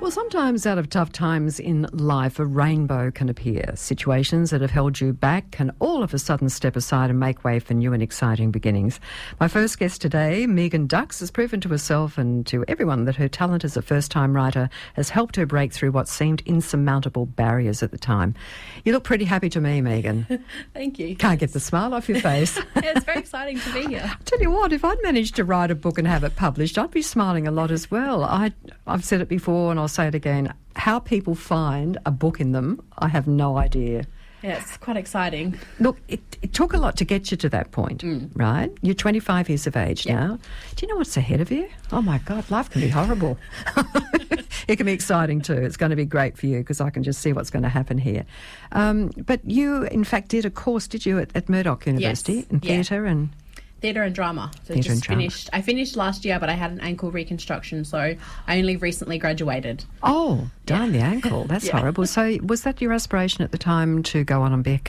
Well, sometimes out of tough times in life, a rainbow can appear. Situations that have held you back can all of a sudden step aside and make way for new and exciting beginnings. My first guest today, Meagan Dux, has proven to herself and to everyone that her talent as a first-time writer has helped her break through what seemed insurmountable barriers at the time. You look pretty happy to me, Meagan. Thank you. Can't get the smile off your face. Yeah, it's very exciting to be here. I tell you what, if I'd managed to write a book and have it published, I'd be smiling a lot as well. I've said it before and I'll say it again. How people find a book in them, I have no idea. Yeah, it's quite exciting. Look, it took a lot to get you to that point, right? You're 25 years of age now. Do you know what's ahead of you? Oh, my God, life can be horrible. It can be exciting too. It's going to be great for you because I can just see what's going to happen here. But you, in fact, did a course, did you, at Murdoch University in theatre and... Theatre and drama. So Theatre and drama. I finished last year, but I had an ankle reconstruction, so I only recently graduated. Oh, darn the ankle. That's horrible. So was that your aspiration at the time to go on and be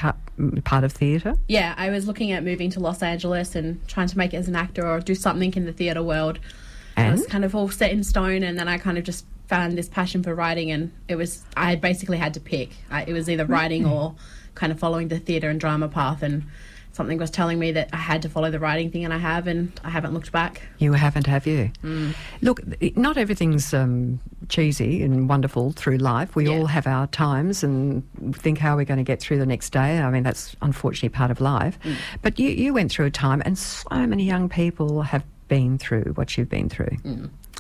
part of theatre? Yeah, I was looking at moving to Los Angeles and trying to make it as an actor or do something in the theatre world. And? It was kind of all set in stone, and then I kind of just found this passion for writing, and I basically had to pick. It was either writing or kind of following the theatre and drama path, and something was telling me that I had to follow the writing thing, and I haven't looked back. You haven't, have you? Look, not everything's cheesy and wonderful through life. We all have our times and think how we're going to get through the next day. I mean, that's unfortunately part of life. But you went through a time, and so many young people have been through what you've been through,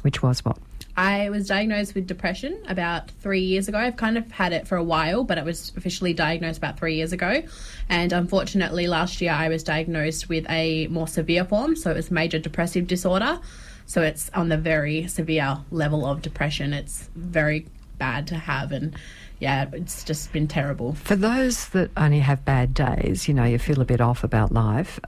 which was what? I was diagnosed with depression about 3 years ago. I've kind of had it for a while, but I was officially diagnosed about 3 years ago. And unfortunately, last year I was diagnosed with a more severe form. So it was major depressive disorder. So it's on the very severe level of depression. It's very bad to have, and yeah, it's just been terrible. For those that only have bad days, you know, you feel a bit off about life,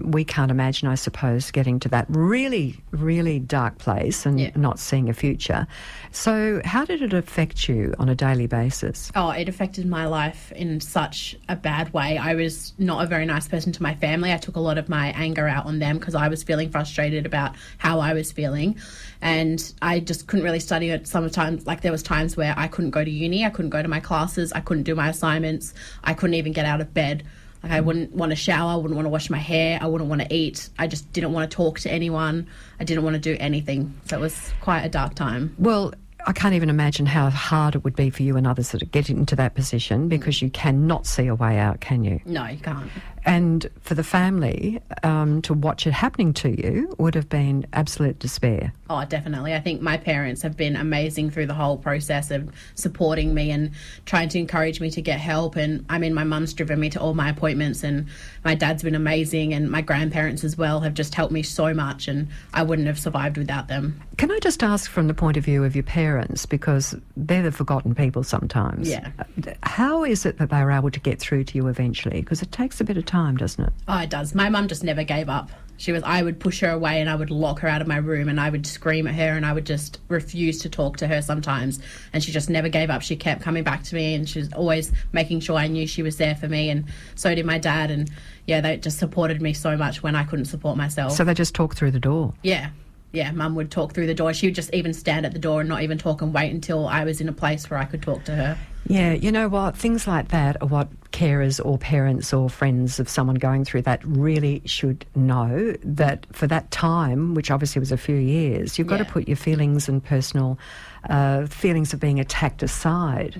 we can't imagine, I suppose, getting to that really, really dark place and not seeing a future. So how did it affect you on a daily basis? Oh, it affected my life in such a bad way. I was not a very nice person to my family. I took a lot of my anger out on them because I was feeling frustrated about how I was feeling. And I just couldn't really study it sometimes. Like, there was times where I couldn't go to uni, I couldn't go to my classes, I couldn't do my assignments, I couldn't even get out of bed. Like, I wouldn't want to shower, I wouldn't want to wash my hair, I wouldn't want to eat. I just didn't want to talk to anyone. I didn't want to do anything. So it was quite a dark time. Well, I can't even imagine how hard it would be for you and others that get into that position, because you cannot see a way out, can you? No, you can't. And for the family to watch it happening to you would have been absolute despair. Oh, definitely. I think my parents have been amazing through the whole process of supporting me and trying to encourage me to get help. And I mean, my mum's driven me to all my appointments, and my dad's been amazing, and my grandparents as well have just helped me so much, and I wouldn't have survived without them. Can I just ask, from the point of view of your parents, because they're the forgotten people sometimes. Yeah. How is it that they were able to get through to you eventually? Because it takes a bit of time, doesn't it? Oh, it does. My mum just never gave up. I would push her away, and I would lock her out of my room, and I would scream at her, and I would just refuse to talk to her sometimes. And she just never gave up. She kept coming back to me, and she was always making sure I knew she was there for me. And so did my dad. And yeah, they just supported me so much when I couldn't support myself. So they just talked through the door? Yeah. Yeah, Mum would talk through the door. She would just even stand at the door and not even talk, and wait until I was in a place where I could talk to her. Yeah, you know what? Things like that are what carers or parents or friends of someone going through that really should know, that for that time, which obviously was a few years, you've got to put your feelings and personal feelings of being attacked aside,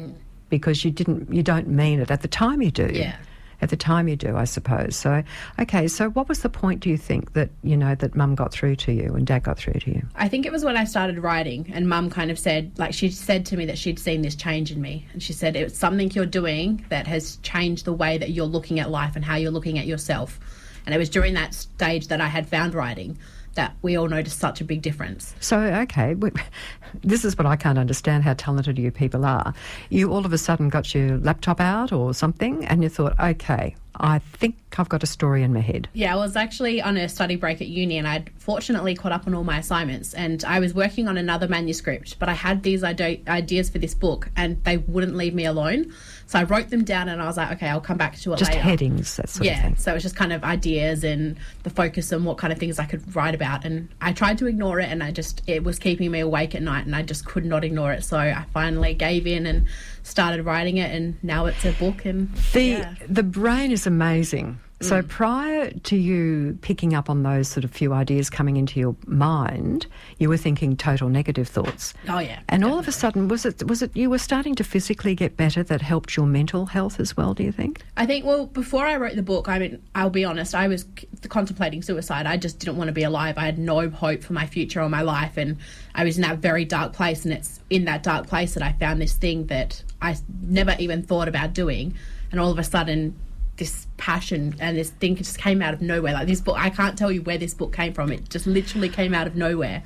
because you don't mean it. At the time you do. Yeah. At the time you do, I suppose. So, okay, so what was the point, do you think, that, you know, that Mum got through to you and Dad got through to you? I think it was when I started writing, and Mum kind of said, like, she said to me that she'd seen this change in me. And she said, it's something you're doing that has changed the way that you're looking at life and how you're looking at yourself. And it was during that stage that I had found writing that we all noticed such a big difference. So, okay, this is what I can't understand, how talented you people are. You all of a sudden got your laptop out or something, and you thought, okay, I think I've got a story in my head. Yeah, I was actually on a study break at uni and I'd fortunately caught up on all my assignments and I was working on another manuscript, but I had these ideas for this book and they wouldn't leave me alone. So I wrote them down and I was like, okay, I'll come back to it just later. Just headings, that sort of thing. Yeah, so it was just kind of ideas and the focus on what kind of things I could write about. And I tried to ignore it and it was keeping me awake at night and I just could not ignore it. So I finally gave in and started writing it and now it's a book. And the brain is amazing. So prior to you picking up on those sort of few ideas coming into your mind, you were thinking total negative thoughts. Oh, yeah. And definitely. All of a sudden, was it you were starting to physically get better that helped your mental health as well, do you think? I think, well, before I wrote the book, I mean, I'll be honest, I was contemplating suicide. I just didn't want to be alive. I had no hope for my future or my life. And I was in that very dark place. And it's in that dark place that I found this thing that I never even thought about doing. And all of a sudden, this passion and this thing just came out of nowhere. Like this book, I can't tell you where this book came from. It just literally came out of nowhere.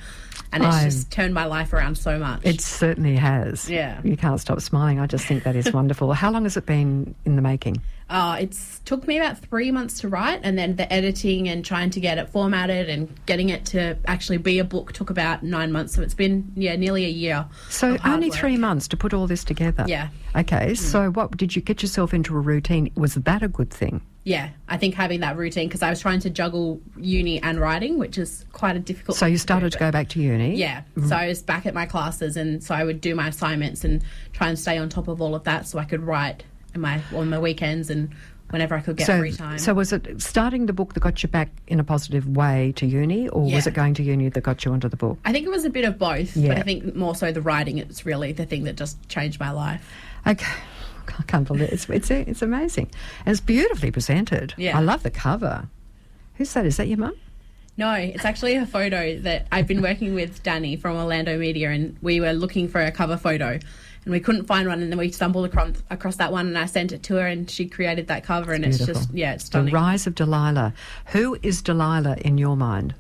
And it's just turned my life around so much. It certainly has. Yeah. You can't stop smiling. I just think that is wonderful. How long has it been in the making? It's took me about 3 months to write, and then the editing and trying to get it formatted and getting it to actually be a book took about 9 months. So it's been, nearly a year. So only 3 months to put all this together? Yeah. Okay, so what did you get yourself into a routine? Was that a good thing? Yeah, I think having that routine, because I was trying to juggle uni and writing, which is quite a difficult So you started to go back to uni? Yeah, so I was back at my classes, and so I would do my assignments and try and stay on top of all of that so I could write on my weekends and whenever I could get free time. So was it starting the book that got you back in a positive way to uni, or was it going to uni that got you onto the book? I think it was a bit of both, but I think more so the writing, it's really the thing that just changed my life. Okay. I can't believe it. It's amazing. And it's beautifully presented. Yeah. I love the cover. Who's that? Is that your mum? No, it's actually a photo that I've been working with Danny from Orlando Media, and we were looking for a cover photo and we couldn't find one, and then we stumbled across that one and I sent it to her and she created that cover, and it's just, it's stunning. The Rise of Delilah. Who is Delilah in your mind?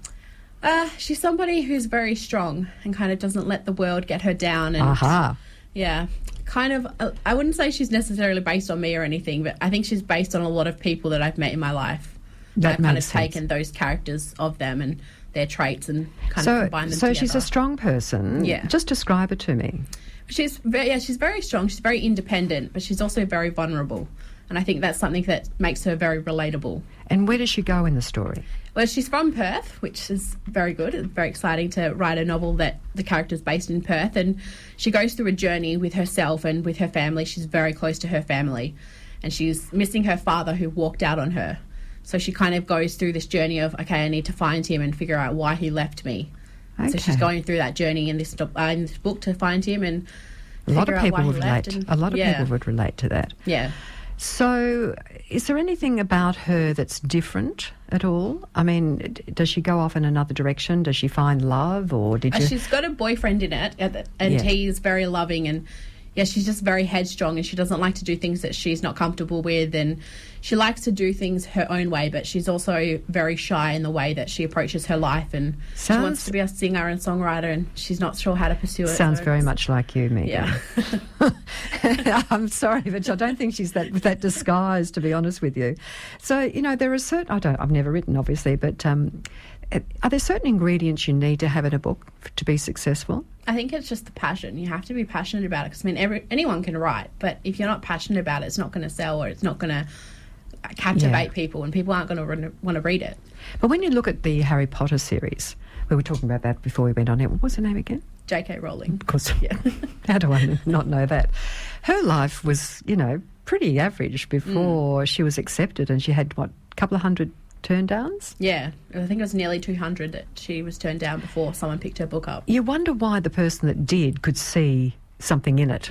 She's somebody who's very strong and kind of doesn't let the world get her down. And yeah, kind of, I wouldn't say she's necessarily based on me or anything, but I think she's based on a lot of people that I've met in my life. I've kind of taken those characters of them and their traits and kind of combined them together. So she's a strong person. Yeah. Just describe it to me. She's very strong. She's very independent, but she's also very vulnerable. And I think that's something that makes her very relatable. And where does she go in the story? Well, she's from Perth, which is very good. It's very exciting to write a novel that the character's based in Perth. And she goes through a journey with herself and with her family. She's very close to her family. And she's missing her father who walked out on her. So she kind of goes through this journey of, okay, I need to find him and figure out why he left me. Okay. So she's going through that journey in this book to find him and figure out why he left. A lot of people would relate to that. Yeah. So is there anything about her that's different at all? I mean, does she go off in another direction? Does she find love, or did you... She's got a boyfriend in it, and he's very loving, and she's just very headstrong, and she doesn't like to do things that she's not comfortable with, and she likes to do things her own way, but she's also very shy in the way that she approaches her life, and she wants to be a singer and songwriter, and she's not sure how to pursue it. Sounds very much like you, Meagan. Yeah. I'm sorry, but I don't think she's that disguised, to be honest with you. So, there are certain... I've never written, obviously, but are there certain ingredients you need to have in a book to be successful? I think it's just the passion. You have to be passionate about it, because, anyone can write, but if you're not passionate about it, it's not going to sell, or it's not going to captivate people, and people aren't going to want to read it. But when you look at the Harry Potter series, we were talking about that before we went on air. What was her name again? J.K. Rowling. Of course. Yeah. How do I not know that? Her life was, pretty average before she was accepted, and she had, a couple of hundred turn-downs? Yeah, I think it was nearly 200 that she was turned down before someone picked her book up. You wonder why the person that did could see something in it.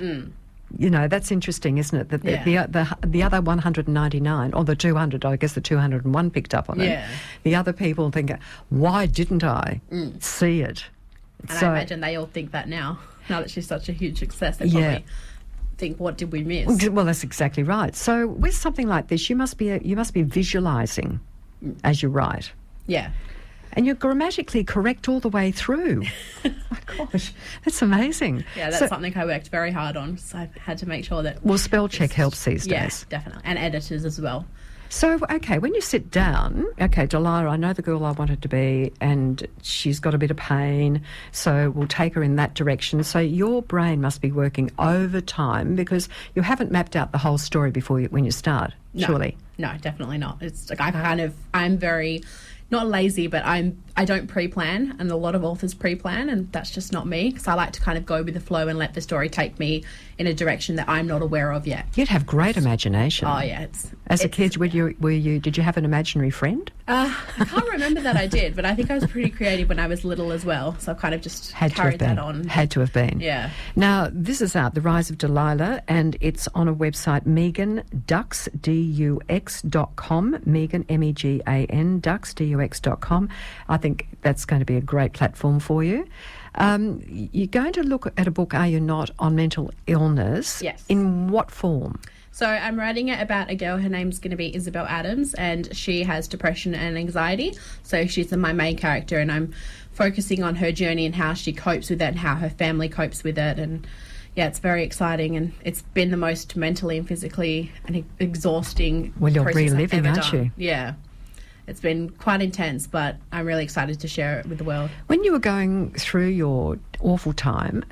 That's interesting, isn't it? That the other 199, or the 200, I guess the 201 picked up on it. The other people think, why didn't I see it? And I imagine they all think that now that she's such a huge success. They probably think, what did we miss? Well, that's exactly right. So with something like this, you must be visualising as you write. Yeah. And you're grammatically correct all the way through. Oh my gosh, that's amazing. Yeah, that's something I worked very hard on. So I had to make sure that... Well, spell check helps these days. Yeah, definitely. And editors as well. So, okay, when you sit down, okay, Delilah, I know the girl I wanted to be, and she's got a bit of pain, so we'll take her in that direction. So your brain must be working overtime because you haven't mapped out the whole story when you start, surely. No, definitely not. It's like I'm very, not lazy, but I don't pre-plan, and a lot of authors pre-plan, and that's just not me, because I like to kind of go with the flow and let the story take me in a direction that I'm not aware of yet. You'd have great imagination. Oh yeah, As a kid, did you have an imaginary friend? I can't remember that I did, but I think I was pretty creative when I was little as well, so I've kind of just carried that on. Had to have been. Yeah. Now, this is out, The Rise of Delilah, and it's on a website, Meagan Dux, Dux.com, Meagan, Megan, Dux, Dux.com. I think that's going to be a great platform for you. You're going to look at a book, are you not, on mental illness? Yes. In what form? So I'm writing it about a girl, her name's going to be Isabel Adams, and she has depression and anxiety. So she's my main character, and I'm focusing on her journey and how she copes with it and how her family copes with it. And yeah, it's very exciting, and it's been the most mentally and physically and exhausting Well, you're process reliving, I've ever aren't done. you? Yeah. It's been quite intense, but I'm really excited to share it with the world. When you were going through your awful time,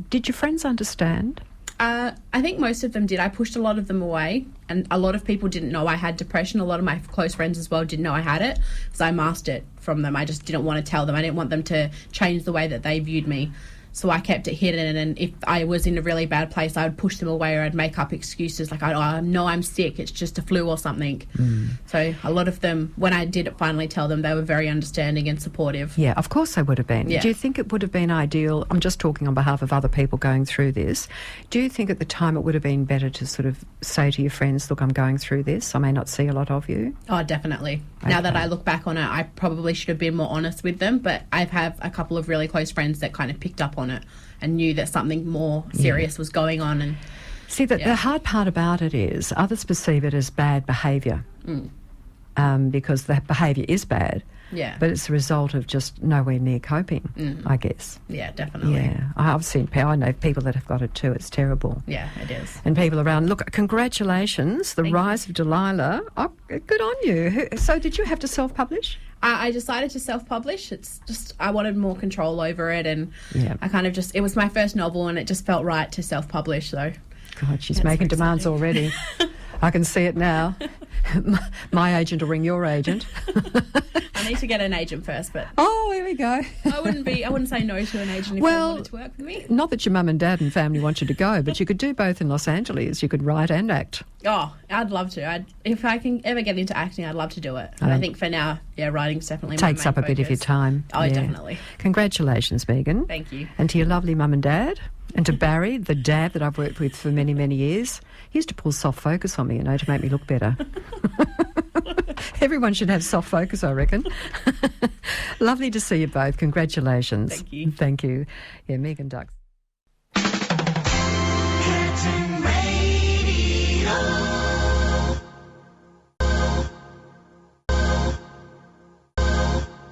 did your friends understand? I think most of them did. I pushed a lot of them away, and a lot of people didn't know I had depression. A lot of my close friends as well didn't know I had it, because I masked it from them. I just didn't want to tell them. I didn't want them to change the way that they viewed me. So I kept it hidden, and if I was in a really bad place, I would push them away, or I'd make up excuses like, I know I'm sick, it's just a flu or something. So a lot of them, when I did finally tell them, they were very understanding and supportive. Yeah, of course they would have been. Yeah. Do you think it would have been ideal, I'm just talking on behalf of other people going through this, do you think at the time it would have been better to sort of say to your friends, look, I'm going through this, I may not see a lot of you? Oh, definitely. Okay. Now that I look back on it, I probably should have been more honest with them, but I have a couple of really close friends that kind of picked up on it and knew that something more serious was going on. And see, the hard part about it is others perceive it as bad behaviour because the behaviour is bad. Yeah. But it's a result of just nowhere near coping, I guess. Yeah, definitely. Yeah. I know people that have got it too. It's terrible. Yeah, it is. And people around. Look, congratulations. The Rise of Delilah. Oh, good on you. So did you have to self-publish? I decided to self-publish. It's just, I wanted more control over it, and I kind of just, it was my first novel, and it just felt right to self-publish, so. God, she's making demands already. I can see it now. My agent will ring your agent. I need to get an agent first, but... Oh, here we go. I wouldn't say no to an agent if they wanted to work with me. Not that your mum and dad and family want you to go, but you could do both in Los Angeles. You could write and act. Oh, I'd love to. If I can ever get into acting, I'd love to do it. And I think for now, writing's definitely my main takes up a bit of your time. Oh, definitely. Congratulations, Meagan. Thank you. And to your lovely mum and dad, and to Barry, the dad that I've worked with for many, many years. He used to pull soft focus on me, to make me look better. Everyone should have soft focus, I reckon. Lovely to see you both. Congratulations. Thank you. Thank you. Yeah, Meagan Dux.